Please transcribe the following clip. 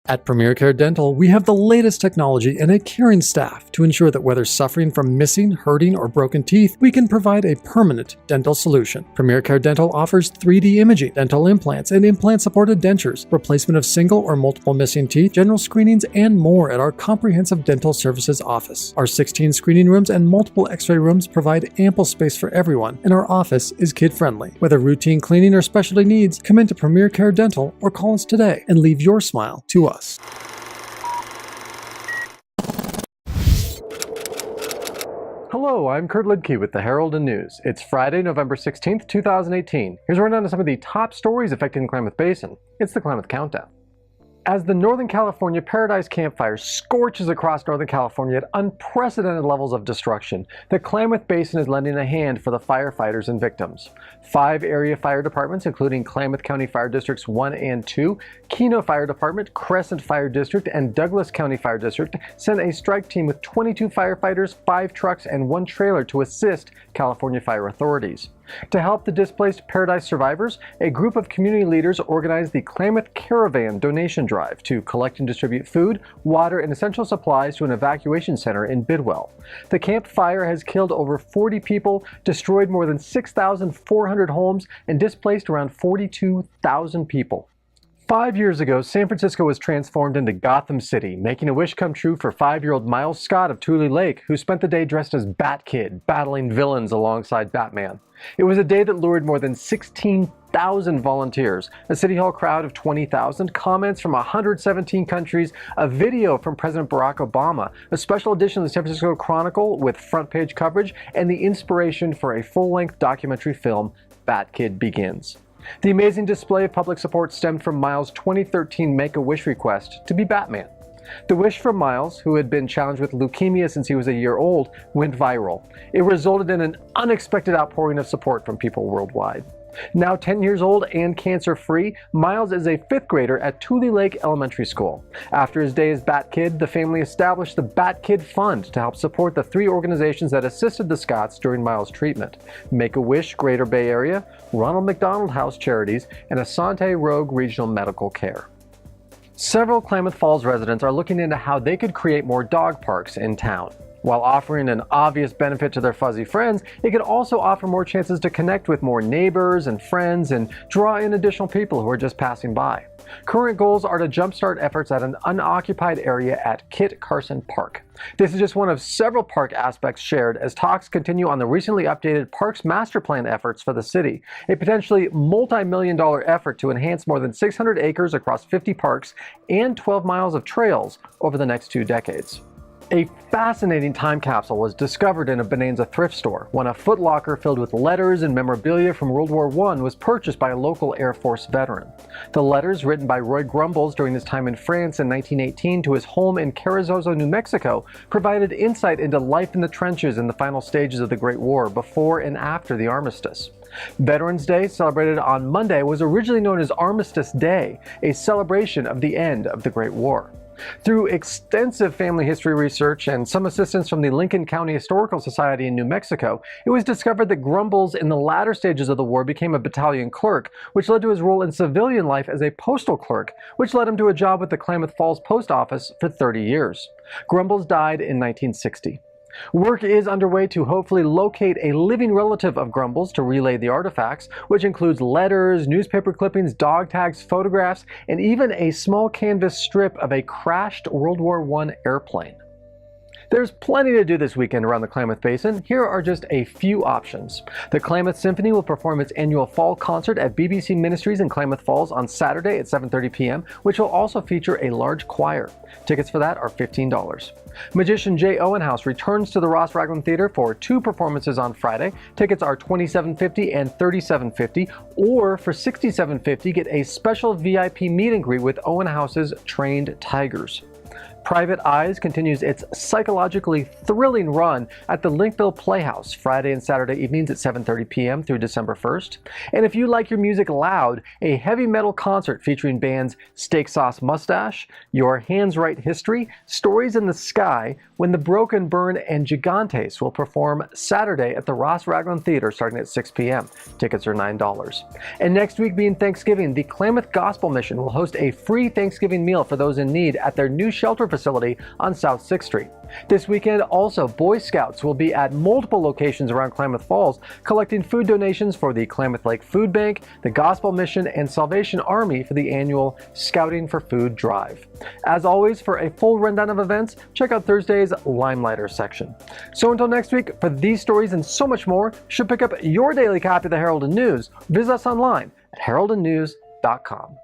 At Premier Care Dental, we have the latest technology and a caring staff to ensure that whether suffering from missing, hurting, or broken teeth, we can provide a permanent dental solution. Premier Care Dental offers 3D imaging, dental implants, and implant-supported dentures, replacement of single or multiple missing teeth, general screenings, and more at our comprehensive dental services office. Our 16 screening rooms and multiple x-ray rooms provide ample space for everyone, and our office is kid-friendly. Whether routine cleaning or specialty needs, come into Premier Care Dental or call us today and leave your smile to us. Hello, I'm Kurt Liedtke with the Herald and News. It's Friday, November 16th, 2018. Here's a rundown of some of the top stories affecting the Klamath Basin. It's the Klamath Countdown. As the Northern California Paradise Campfire scorches across Northern California at unprecedented levels of destruction, the Klamath Basin is lending a hand for the firefighters and victims. 5 area fire departments, including Klamath County Fire Districts 1 and 2, Keno Fire Department, Crescent Fire District, and Douglas County Fire District, sent a strike team with 22 firefighters, 5 trucks, and 1 trailer to assist California fire authorities. To help the displaced Paradise survivors, a group of community leaders organized the Klamath Caravan donation drive to collect and distribute food, water, and essential supplies to an evacuation center in Bidwell. The camp fire has killed over 40 people, destroyed more than 6,400 homes, and displaced around 42,000 people. 5 years ago, San Francisco was transformed into Gotham City, making a wish come true for 5-year-old Miles Scott of Tulelake, who spent the day dressed as Batkid, battling villains alongside Batman. It was a day that lured more than 16,000 volunteers, a City Hall crowd of 20,000, comments from 117 countries, a video from President Barack Obama, a special edition of the San Francisco Chronicle with front-page coverage, and the inspiration for a full-length documentary film, Batkid Begins. The amazing display of public support stemmed from Miles' 2013 Make-A-Wish request to be Batman. The wish from Miles, who had been challenged with leukemia since he was a year old, went viral. It resulted in an unexpected outpouring of support from people worldwide. Now 10 years old and cancer-free, Miles is a 5th grader at Tulelake Elementary School. After his day as Batkid, the family established the Batkid Fund to help support the 3 organizations that assisted the Scotts during Miles' treatment: Make-A-Wish Greater Bay Area, Ronald McDonald House Charities, and Asante Rogue Regional Medical Care. Several Klamath Falls residents are looking into how they could create more dog parks in town. While offering an obvious benefit to their fuzzy friends, it could also offer more chances to connect with more neighbors and friends and draw in additional people who are just passing by. Current goals are to jumpstart efforts at an unoccupied area at Kit Carson Park. This is just one of several park aspects shared as talks continue on the recently updated Parks Master Plan efforts for the city, a potentially multi-million-dollar effort to enhance more than 600 acres across 50 parks and 12 miles of trails over the next 2 decades. A fascinating time capsule was discovered in a Bonanza thrift store when a footlocker filled with letters and memorabilia from World War I was purchased by a local Air Force veteran. The letters, written by Roy Grumbles during his time in France in 1918 to his home in Carrizozo, New Mexico, provided insight into life in the trenches in the final stages of the Great War before and after the armistice. Veterans Day, celebrated on Monday, was originally known as Armistice Day, a celebration of the end of the Great War. Through extensive family history research and some assistance from the Lincoln County Historical Society in New Mexico, it was discovered that Grumbles in the latter stages of the war became a battalion clerk, which led to his role in civilian life as a postal clerk, which led him to a job with the Klamath Falls Post Office for 30 years. Grumbles died in 1960. Work is underway to hopefully locate a living relative of Grumbles to relay the artifacts, which includes letters, newspaper clippings, dog tags, photographs, and even a small canvas strip of a crashed World War I airplane. There's plenty to do this weekend around the Klamath Basin. Here are just a few options. The Klamath Symphony will perform its annual fall concert at BBC Ministries in Klamath Falls on Saturday at 7:30 p.m., which will also feature a large choir. Tickets for that are $15. Magician Jay Owenhouse returns to the Ross Raglan Theater for 2 performances on Friday. Tickets are $27.50 and $37.50, or for $67.50 get a special VIP meet and greet with Owenhouse's trained tigers. Private Eyes continues its psychologically thrilling run at the Linkville Playhouse Friday and Saturday evenings at 7:30 p.m. through December 1st. And if you like your music loud, a heavy metal concert featuring bands Steak Sauce Mustache, Your Hands Right History, Stories in the Sky, When the Broken Burn, and Gigantes will perform Saturday at the Ross Raglan Theater starting at 6 p.m. Tickets are $9. And next week being Thanksgiving, the Klamath Gospel Mission will host a free Thanksgiving meal for those in need at their new shelter facility on South 6th Street. This weekend also, Boy Scouts will be at multiple locations around Klamath Falls collecting food donations for the Klamath Lake Food Bank, the Gospel Mission, and Salvation Army for the annual Scouting for Food drive. As always, for a full rundown of events, check out Thursday's Limelighter section. So until next week, for these stories and so much more, you should pick up your daily copy of the Herald and News. Visit us online at heraldandnews.com.